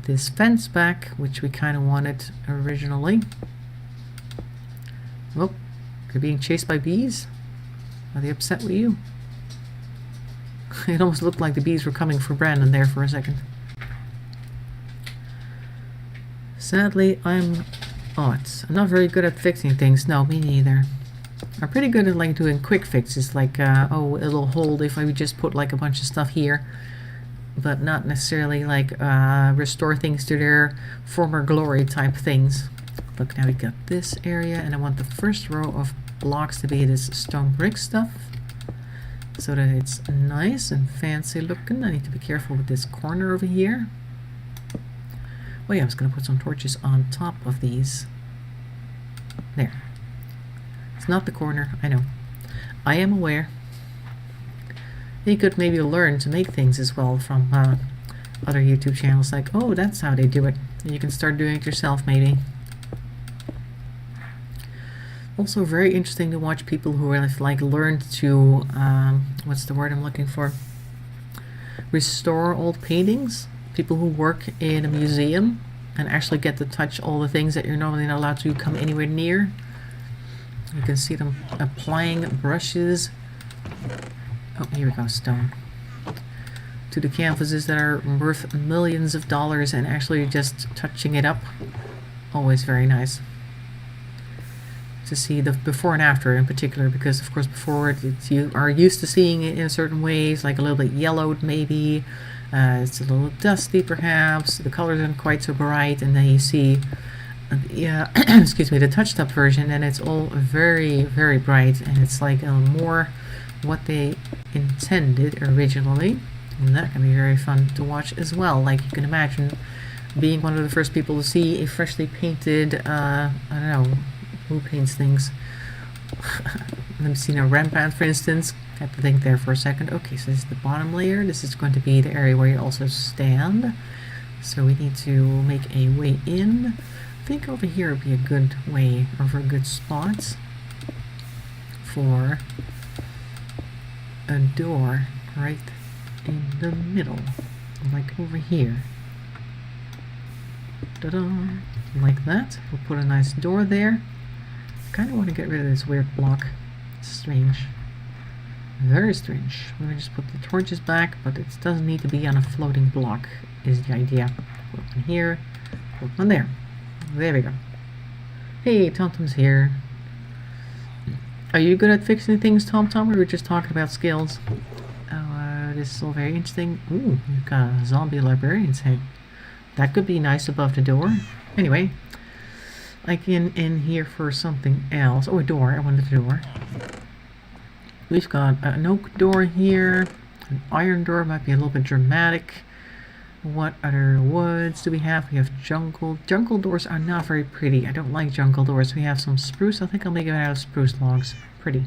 this fence back, which we kind of wanted originally. Oh, you're being chased by bees? Are they upset with you? It almost looked like the bees were coming for Brandon there for a second. Sadly, I'm not very good at fixing things. No, me neither. I'm pretty good at like doing quick fixes, like oh, it'll hold if I just put like a bunch of stuff here, but not necessarily like restore things to their former glory type things. Look, now we got this area, and I want the first row of blocks to be this stone brick stuff, so that it's nice and fancy looking. I need to be careful with this corner over here. Oh yeah, I was going to put some torches on top of these. There. It's not the corner, I know. I am aware. You could maybe learn to make things as well from other YouTube channels, like, oh, that's how they do it. You can start doing it yourself, maybe. Also very interesting to watch people who have like learned to, what's the word I'm looking for? Restore old paintings. People who work in a museum and actually get to touch all the things that you're normally not allowed to come anywhere near. You can see them applying brushes. Oh, here we go, stone. To the canvases that are worth millions of dollars, and actually just touching it up. Always very nice to see the before and after in particular, because of course before you are used to seeing it in certain ways, like a little bit yellowed maybe, it's a little dusty perhaps, the colors aren't quite so bright, and then you see yeah, excuse me, the touched up version, and it's all very, very bright, and it's like more what they intended originally, and that can be very fun to watch as well. Like, you can imagine being one of the first people to see a freshly painted, I don't know, who paints things? Let me see, a rampant, for instance. I have to think there for a second. Okay, so this is the bottom layer. This is going to be the area where you also stand. So we need to make a way in. I think over here would be a good way, or a good spot for a door right in the middle, like over here. Ta-da! Like that. We'll put a nice door there. Kind of want to get rid of this weird block. It's strange. Very strange. Let me just put the torches back, but it doesn't need to be on a floating block, is the idea. Put one here, put one there. There we go. Hey, TomTom's here. Are you good at fixing things, TomTom, or we were just talking about skills? Oh, this is all very interesting. Ooh, you've got a zombie librarian's head. That could be nice above the door. Anyway, I can in here for something else. Oh, a door. I wanted a door. We've got an oak door here. An iron door might be a little bit dramatic. What other woods do we have? We have jungle. Jungle doors are not very pretty. I don't like jungle doors. We have some spruce. I think I'll make it out of spruce logs. Pretty.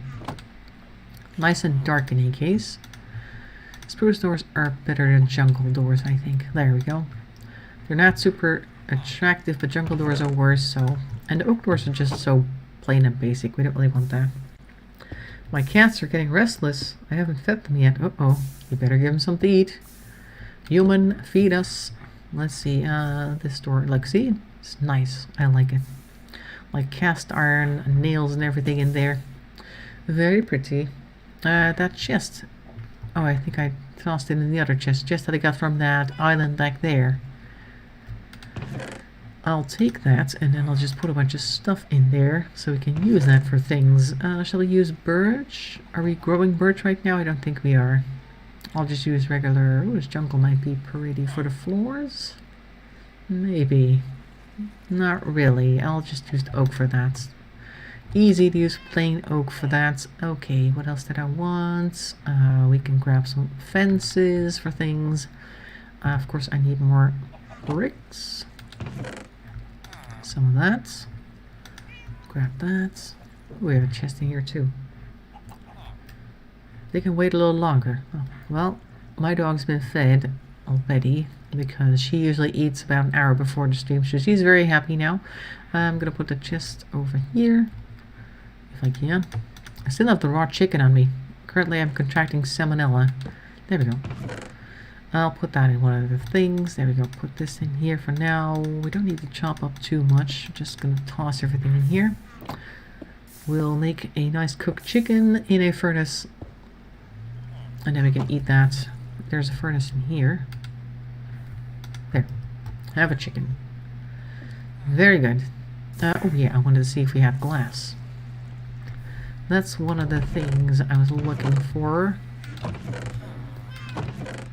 Nice and dark in any case. Spruce doors are better than jungle doors, I think. There we go. They're not super attractive, but jungle doors are worse, so... And oak doors are just so plain and basic. We don't really want that. My cats are getting restless. I haven't fed them yet. Uh-oh. You better give them something to eat. Human, feed us. Let's see, this door, like, see? It's nice. I like it. Like cast iron, nails and everything in there. Very pretty. That chest. Oh, I think I tossed it in the other chest that I got from that island back there. I'll take that, and then I'll just put a bunch of stuff in there, so we can use that for things. Shall we use birch? Are we growing birch right now? I don't think we are. I'll just use regular... Ooh, this jungle might be pretty for the floors? Maybe. Not really. I'll just use the oak for that. Easy to use plain oak for that. Okay, what else did I want? We can grab some fences for things. Of course, I need more bricks. Some of that. Grab that. We have a chest in here too. They can wait a little longer. Oh, well, my dog's been fed already because she usually eats about an hour before the stream, so she's very happy now. I'm gonna put the chest over here if I can. I still have the raw chicken on me. Currently I'm contracting salmonella. There we go. I'll put that in one of the things. There we go. Put this in here for now. We don't need to chop up too much. Just gonna toss everything in here. We'll make a nice cooked chicken in a furnace. And then we can eat that. There's a furnace in here. There. Have a chicken. Very good. Oh yeah, I wanted to see if we have glass. That's one of the things I was looking for.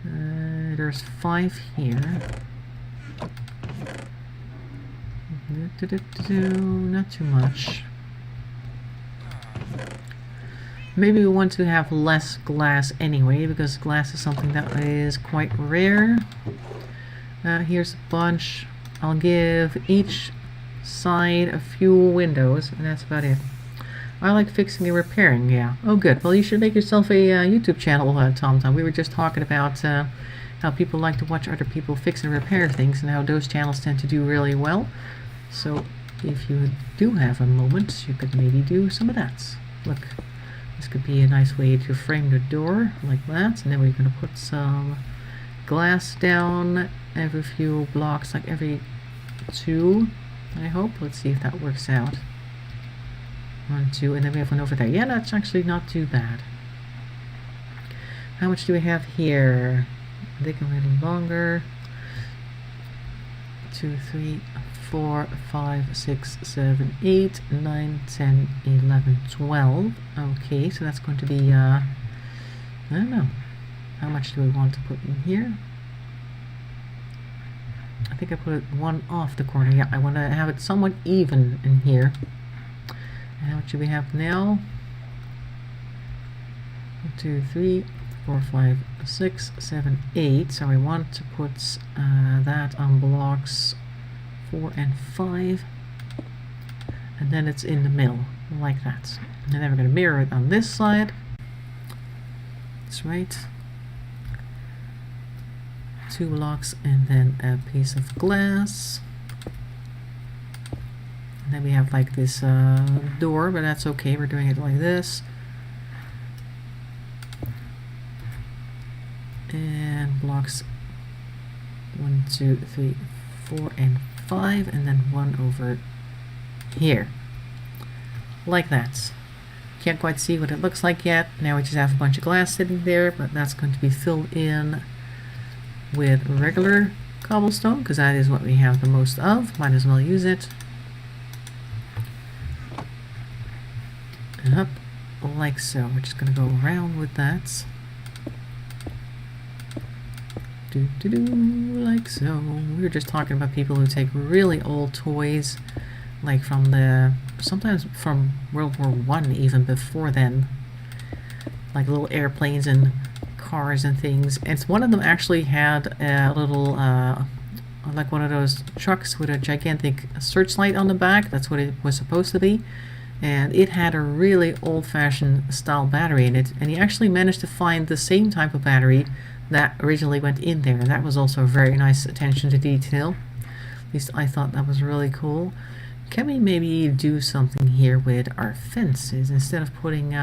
There's 5 here. Not too much. Maybe we want to have less glass anyway, because glass is something that is quite rare. Here's a bunch. I'll give each side a few windows, and that's about it. I like fixing and repairing, yeah. Oh good, well you should make yourself a YouTube channel, TomTom. We were just talking about how people like to watch other people fix and repair things, and how those channels tend to do really well. So if you do have a moment, you could maybe do some of that. Look. This could be a nice way to frame the door, like that, and then we're going to put some glass down every few blocks, like every 2, I hope. Let's see if that works out. 1, 2, and then we have one over there. Yeah, that's actually not too bad. How much do we have here? They can wait a little longer. 2, 3, 4, 5, 6, 7, 8, 9, 10, 11, 12. Okay, so that's going to be, I don't know. How much do we want to put in here? I think I put one off the corner. Yeah, I want to have it somewhat even in here. And how much do we have now? 1, 2, 3, 4, 5, 6, 7, 8. So we want to put that on blocks 4 and 5. And then it's in the middle, like that. And then we're going to mirror it on this side. That's right. 2 blocks and then a piece of glass. And then we have like this door, but that's okay. We're doing it like this. And blocks 1, 2, 3, 4, and 5, and then 1 over here. Like that. Can't quite see what it looks like yet. Now we just have a bunch of glass sitting there, but that's going to be filled in with regular cobblestone, because that is what we have the most of. Might as well use it. Up, like so. We're just going to go around with that. Like so. We were just talking about people who take really old toys, like from the, sometimes from World War I, even before then, like little airplanes and cars and things. And one of them actually had a little, like one of those trucks with a gigantic searchlight on the back. That's what it was supposed to be. And it had a really old-fashioned style battery in it. And he actually managed to find the same type of battery that originally went in there. And that was also a very nice attention to detail. At least I thought that was really cool. Can we maybe do something here with our fences? Instead of putting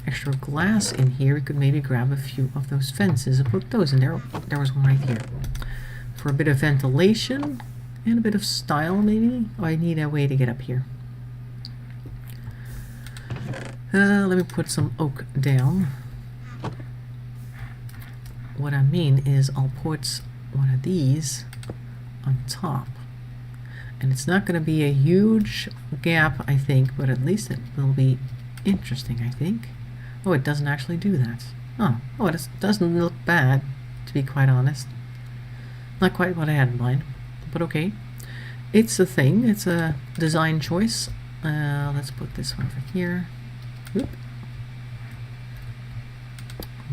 extra glass in here, we could maybe grab a few of those fences and put those in there. Oh, there was one right here. For a bit of ventilation and a bit of style, maybe. Oh, I need a way to get up here. Let me put some oak down. What I mean is I'll put one of these on top. And it's not going to be a huge gap, I think, but at least it will be interesting, I think. Oh, it doesn't actually do that. Oh, it doesn't look bad, to be quite honest. Not quite what I had in mind, but okay. It's a thing. It's a design choice. Let's put this one over here. Whoop.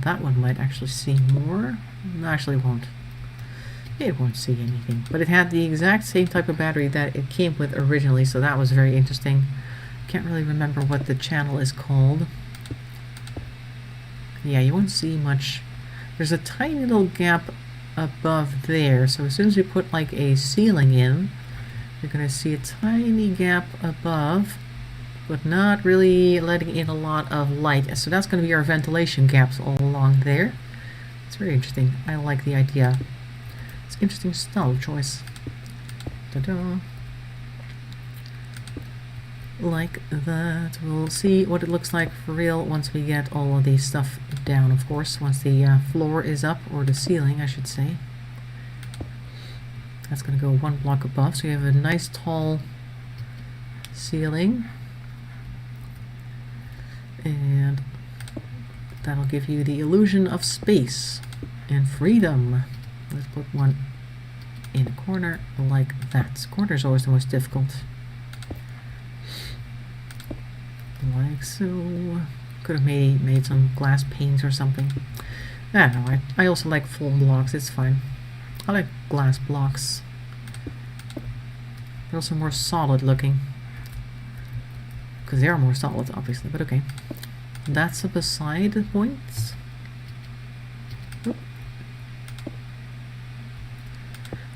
That one might actually see more. No, actually won't. It won't see anything. But it had the exact same type of battery that it came with originally, so that was very interesting. Can't really remember what the channel is called. Yeah, you won't see much. There's a tiny little gap above there, so as soon as we put like a ceiling in, you're going to see a tiny gap above, but not really letting in a lot of light. So that's going to be our ventilation gaps all along there. It's very interesting. I like the idea. It's interesting style choice. Ta-da! Like that. We'll see what it looks like for real once we get all of the stuff down, of course. Once the floor is up, or the ceiling, I should say. That's going to go 1 block above, so you have a nice tall ceiling. And that'll give you the illusion of space and freedom. Let's put one in a corner like that. Corner is always the most difficult. Like so. Could have made some glass panes or something. I don't know. I also like full blocks. It's fine. I like glass blocks. They're also more solid looking. Because they are more solid, obviously, but okay. That's a beside the points. Oop.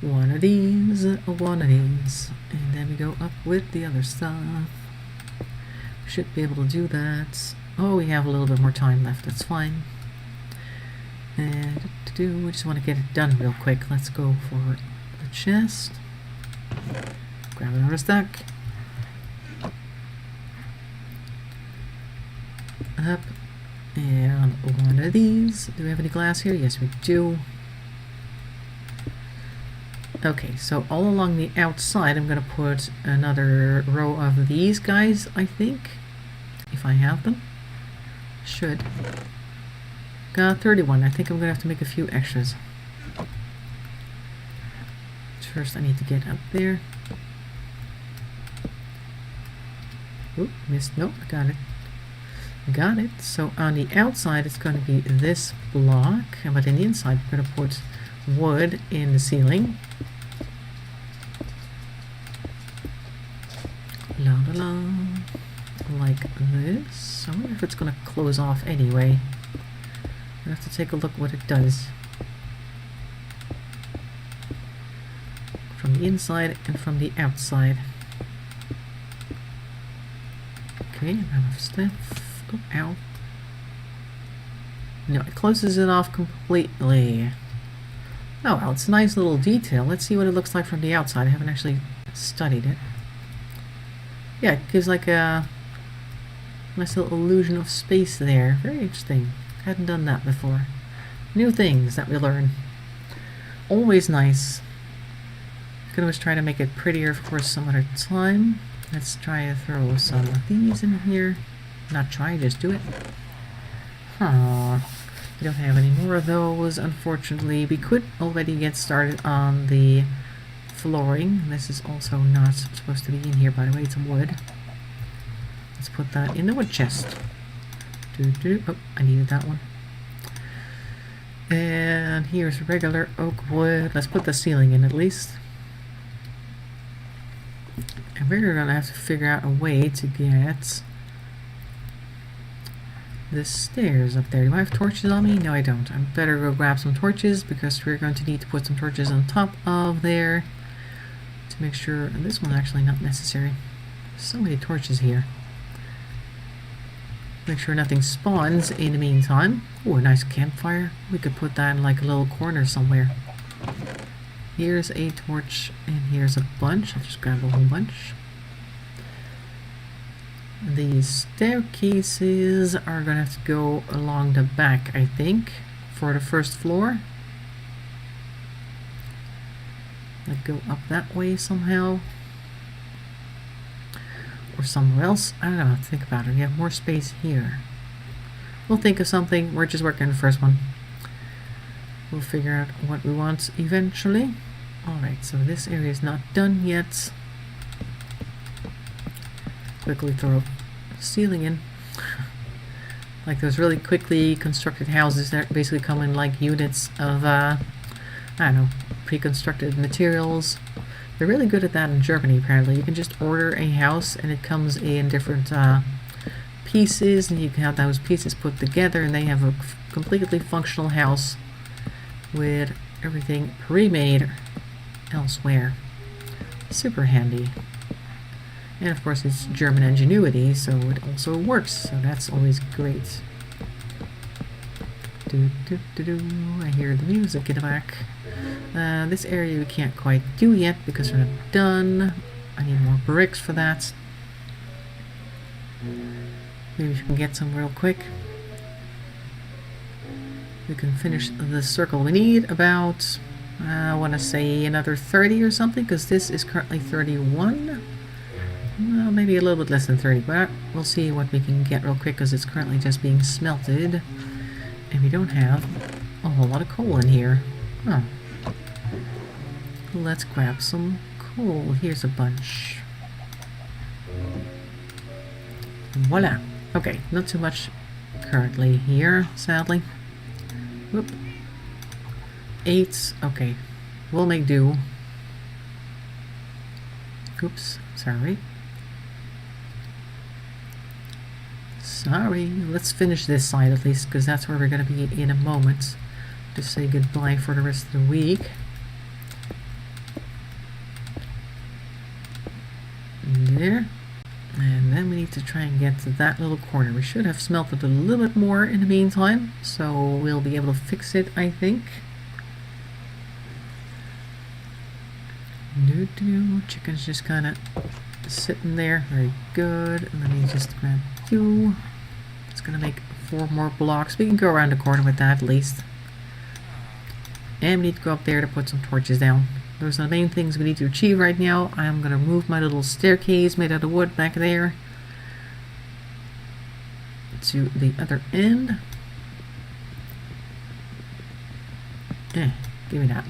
One of these, and then we go up with the other stuff. Should be able to do that. Oh, we have a little bit more time left, that's fine. And we just want to get it done real quick. Let's go for the chest. Grab another stack. Up. And one of these. Do we have any glass here? Yes, we do. Okay, so all along the outside, I'm going to put another row of these guys, I think. If I have them. Should. Got 31. I think I'm going to have to make a few extras. First I need to get up there. Oop, missed. Nope, I got it. Got it. So on the outside it's going to be this block, but in the inside we're going to put wood in the ceiling. La la la. Like this. I wonder if it's going to close off anyway. I have to take a look what it does. From the inside and from the outside. Okay, another step. Oh, ow. No, it closes it off completely. Oh well, it's a nice little detail. Let's see what it looks like from the outside. I haven't actually studied it. Yeah, it gives like a nice little illusion of space there. Very interesting. Hadn't done that before. New things that we learn. Always nice. Could always try to make it prettier, of course, some other time. Let's try to throw some of these in here. Not try, just do it. We don't have any more of those, unfortunately. We could already get started on the flooring. This is also not supposed to be in here, by the way. It's wood. Let's put that in the wood chest. Oh, I needed that one. And here's regular oak wood. Let's put the ceiling in at least. And we're gonna have to figure out a way to get the stairs up there. Do I have torches on me? No, I don't. I better go grab some torches because we're going to need to put some torches on top of there to make sure. And this one's actually not necessary. So many torches here. Make sure nothing spawns in the meantime. Oh, a nice campfire. We could put that in like a little corner somewhere. Here's a torch, and here's a bunch. I'll just grab a whole bunch. These staircases are gonna have to go along the back, I think, for the first floor. Like go up that way somehow. Or somewhere else. I don't know, think about it. We have more space here. We'll think of something. We're just working on the first one. We'll figure out what we want eventually. Alright, so this area is not done yet. Quickly throw a ceiling in. Like those really quickly constructed houses that basically come in like units of, I don't know, pre-constructed materials. They're really good at that in Germany, apparently. You can just order a house and it comes in different pieces, and you can have those pieces put together and they have a completely functional house with everything pre-made elsewhere. Super handy. And of course it's German ingenuity, so it also works, so that's always great. I hear the music in the back. This area we can't quite do yet because we're not done. I need more bricks for that. Maybe we can get some real quick. We can finish the circle. We need about, I want to say another 30 or something, because this is currently 31. Well, maybe a little bit less than 30, but we'll see what we can get real quick, because it's currently just being smelted. And we don't have a whole lot of coal in here. Huh. Let's grab some coal. Here's a bunch. Voila. Okay, not too much currently here, sadly. Whoop. 8. Okay. We'll make do. Oops. Sorry. Sorry. Let's finish this side at least, because that's where we're going to be in a moment. To say goodbye for the rest of the week. There. And then we need to try and get to that little corner. We should have smelted a little bit more in the meantime, so we'll be able to fix it, I think. Chicken's just kind of sitting there. Very good. And let me just grab you. It's going to make 4 more blocks. We can go around the corner with that at least. And we need to go up there to put some torches down. Those are the main things we need to achieve right now. I'm going to move my little staircase made out of wood back there to the other end. Give me that.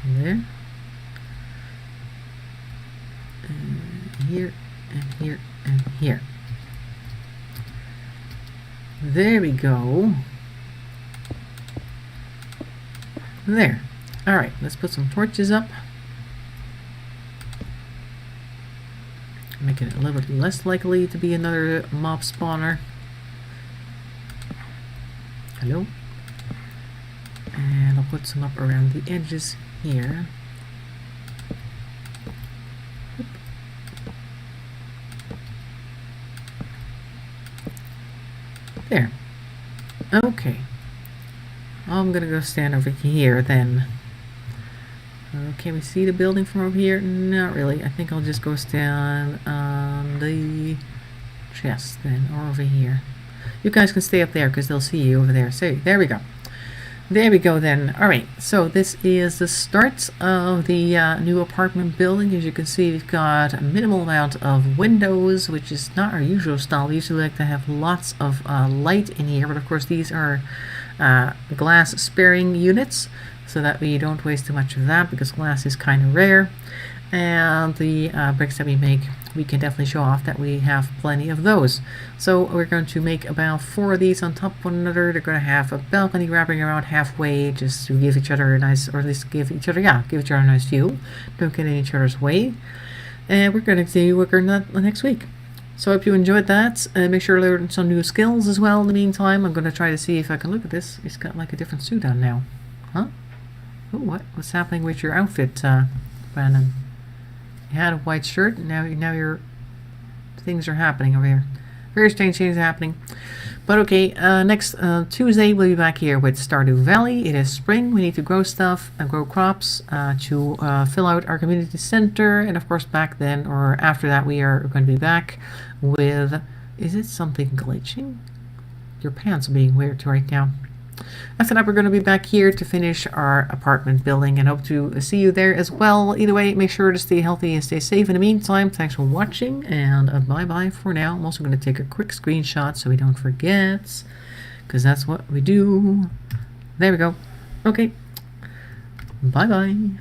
There. And here, and here, and here. There we go. There. Alright, let's put some torches up. Make it a little bit less likely to be another mob spawner. Hello? And I'll put some up around the edges here. There. Okay. I'm gonna go stand over here then. Can we see the building from over here? Not really. I think I'll just go stand on the chest then, or over here. You guys can stay up there because they'll see you over there. So, there we go. There we go then. Alright, so this is the start of the new apartment building. As you can see, we've got a minimal amount of windows, which is not our usual style. We usually like to have lots of light in here, but of course these are glass sparing units, so that we don't waste too much of that because glass is kind of rare. And the bricks that we make, we can definitely show off that we have plenty of those. So we're going to make about 4 of these on top of one another. They're going to have a balcony wrapping around halfway just to give each other a nice, or at least give each other a nice view. Don't get in each other's way. And we're going to do work on that next week. So I hope you enjoyed that. Make sure to learn some new skills as well in the meantime. I'm going to try to see if I can look at this. He's got like a different suit on now. Huh? Oh, what? What's happening with your outfit, Brandon? You had a white shirt, and now your things are happening over here. Very strange things are happening. But okay, next Tuesday we'll be back here with Stardew Valley. It is spring. We need to grow stuff and grow crops to fill out our community center. And of course back then, or after that, we are going to be back with... Is it something glitching? Your pants are being weird right now. After that, we're going to be back here to finish our apartment building and hope to see you there as well. Either way, make sure to stay healthy and stay safe. In the meantime, thanks for watching, and bye-bye for now. I'm also going to take a quick screenshot so we don't forget, because that's what we do. There we go. Okay. Bye-bye.